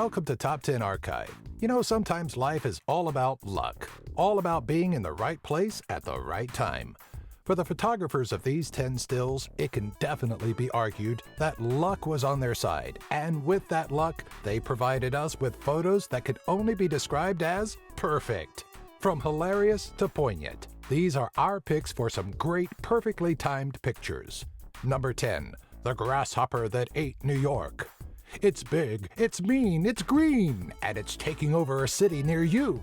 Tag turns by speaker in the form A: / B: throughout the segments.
A: welcome to Top 10 Archive. You know, sometimes life is all about luck, all about being in the right place at the right time. For the photographers of these 10 stills, it can definitely be argued that luck was on their side, and with that luck, they provided us with photos that could only be described as perfect. From hilarious to poignant, these are our picks for some great, perfectly timed pictures. Number 10. The Grasshopper That Ate New York. It's big, it's mean, it's green, and it's taking over a city near you.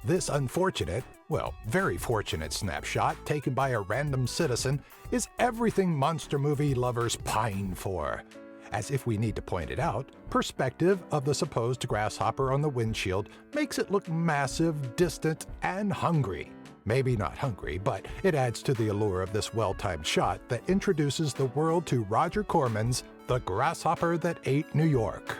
A: This unfortunate, well, very fortunate snapshot taken by a random citizen is everything monster movie lovers pine for. As if we need to point it out, perspective of the supposed grasshopper on the windshield makes it look massive, distant, and hungry. Maybe not hungry, but it adds to the allure of this well-timed shot that introduces the world to Roger Corman's The Grasshopper That Ate New York.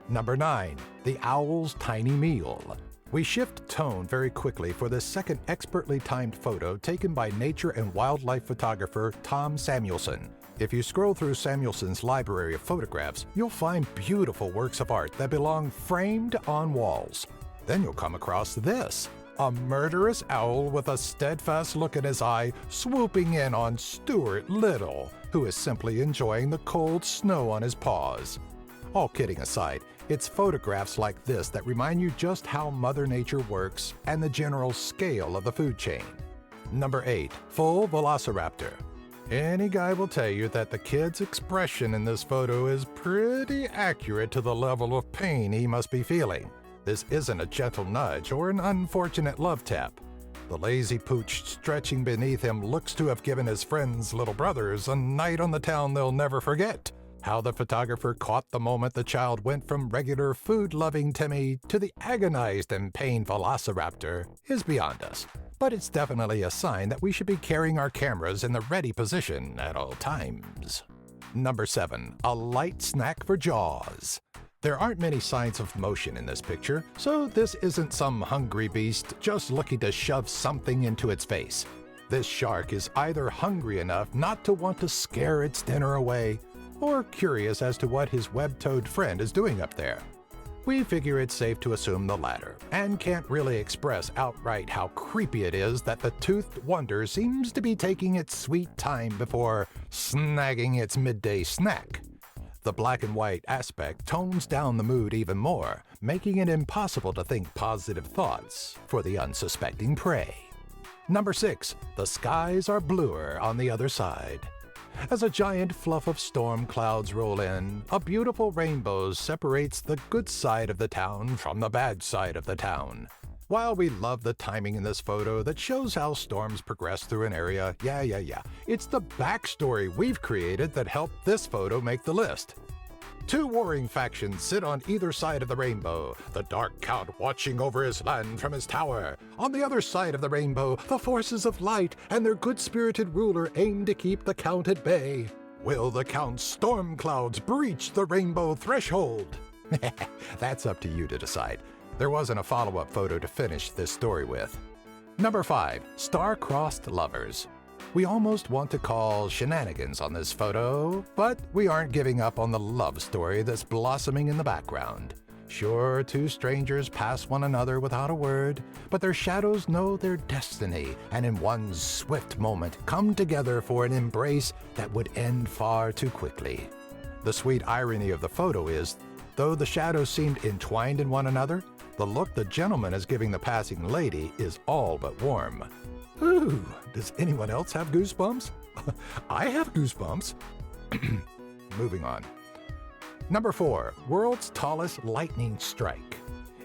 A: Number 9. The Owl's Tiny Meal. We shift tone very quickly for this second expertly timed photo taken by nature and wildlife photographer Tom Samuelson. If you scroll through Samuelson's library of photographs, you'll find beautiful works of art that belong framed on walls. Then you'll come across this. A murderous owl with a steadfast look in his eye swooping in on Stuart Little, who is simply enjoying the cold snow on his paws. All kidding aside, it's photographs like this that remind you just how Mother Nature works and the general scale of the food chain. Number 8. Full Velociraptor. Any guy will tell you that the kid's expression in this photo is pretty accurate to the level of pain he must be feeling. This isn't a gentle nudge or an unfortunate love tap. The lazy pooch stretching beneath him looks to have given his friend's little brothers a night on the town they'll never forget. How the photographer caught the moment the child went from regular food-loving Timmy to the agonized and pained Velociraptor is beyond us. But it's definitely a sign that we should be carrying our cameras in the ready position at all times. Number 7. A light snack for Jaws. There aren't many signs of motion in this picture, so this isn't some hungry beast just looking to shove something into its face. This shark is either hungry enough not to want to scare its dinner away, or curious as to what his web-toed friend is doing up there. We figure it's safe to assume the latter, and can't really express outright how creepy it is that the toothed wonder seems to be taking its sweet time before snagging its midday snack. The black and white aspect tones down the mood even more, making it impossible to think positive thoughts for the unsuspecting prey. Number 6. The skies are bluer on the other side. As a giant fluff of storm clouds roll in, a beautiful rainbow separates the good side of the town from the bad side of the town. While we love the timing in this photo that shows how storms progress through an area, it's the backstory we've created that helped this photo make the list. Two warring factions sit on either side of the rainbow, the Dark Count watching over his land from his tower. On the other side of the rainbow, the forces of light and their good-spirited ruler aim to keep the Count at bay. Will the Count's storm clouds breach the rainbow threshold? That's up to you to decide. There wasn't a follow-up photo to finish this story with. Number 5. Star-Crossed Lovers. We almost want to call shenanigans on this photo, but we aren't giving up on the love story that's blossoming in the background. Sure, two strangers pass one another without a word, but their shadows know their destiny and in one swift moment come together for an embrace that would end far too quickly. The sweet irony of the photo is, though the shadows seemed entwined in one another, the look the gentleman is giving the passing lady is all but warm. Ooh, does anyone else have goosebumps? I have goosebumps. Moving on. Number 4. World's Tallest Lightning Strike.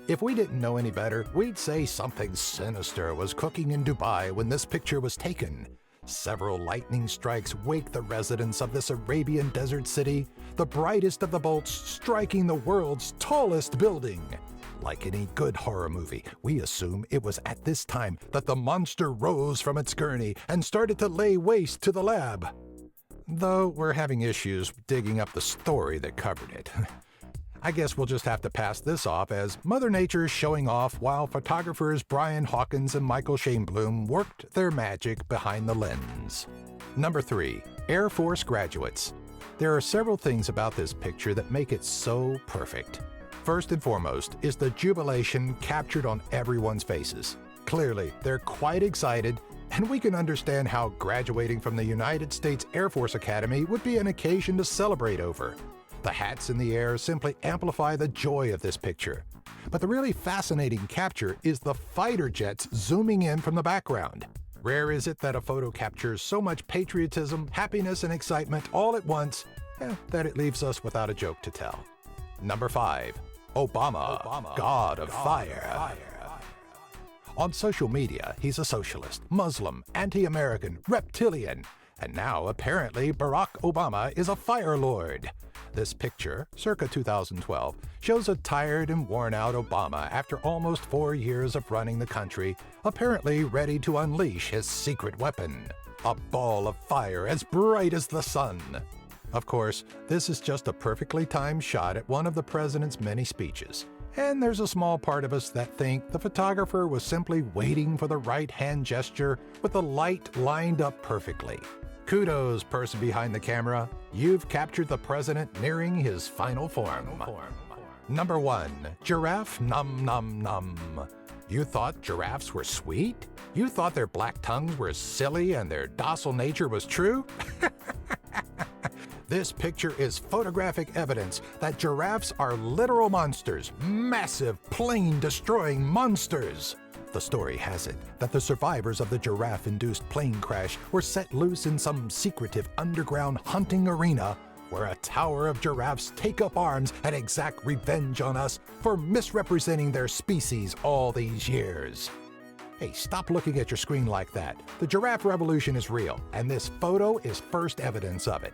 A: If we didn't know any better, we'd say something sinister was cooking in Dubai when this picture was taken. Several lightning strikes wake the residents of this Arabian desert city, the brightest of the bolts striking the world's tallest building. Like any good horror movie, we assume it was at this time that the monster rose from its gurney and started to lay waste to the lab. Though we're having issues digging up the story that covered it. I guess we'll just have to pass this off as Mother Nature showing off while photographers Brian Hawkins and Michael Shainbloom worked their magic behind the lens. Number 3. Air Force Graduates. There are several things about this picture that make it so perfect. First and foremost is the jubilation captured on everyone's faces. Clearly, they're quite excited, and we can understand how graduating from the United States Air Force Academy would be an occasion to celebrate over. The hats in the air simply amplify the joy of this picture. But the really fascinating capture is the fighter jets zooming in from the background. Rare is it that a photo captures so much patriotism, happiness, and excitement all at once that it leaves us without a joke to tell. Number 5. Obama, God of Fire. On social media, he's a socialist, Muslim, anti-American, reptilian, and now apparently Barack Obama is a fire lord. This picture, circa 2012, shows a tired and worn-out Obama after almost 4 years of running the country, apparently ready to unleash his secret weapon, a ball of fire as bright as the sun. Of course, this is just a perfectly timed shot at one of the president's many speeches, and there's a small part of us that think the photographer was simply waiting for the right hand gesture with the light lined up perfectly. Kudos, person behind the camera. You've captured the president nearing his final form. Number 1. Giraffe Nom Nom Nom. You thought giraffes were sweet? You thought their black tongues were silly and their docile nature was true? This picture is photographic evidence that giraffes are literal monsters, massive, plane-destroying monsters. The story has it that the survivors of the giraffe-induced plane crash were set loose in some secretive underground hunting arena where a tower of giraffes take up arms and exact revenge on us for misrepresenting their species all these years. Hey, stop looking at your screen like that. The giraffe revolution is real, and this photo is first evidence of it.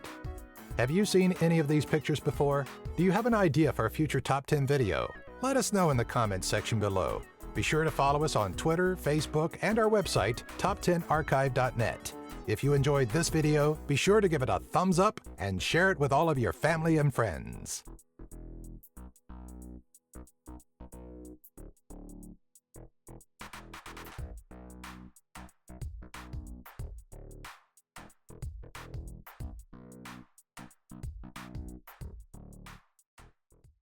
A: Have you seen any of these pictures before? Do you have an idea for a future Top 10 video? Let us know in the comments section below. Be sure to follow us on Twitter, Facebook, and our website, top10archive.net. If you enjoyed this video, be sure to give it a thumbs up and share it with all of your family and friends.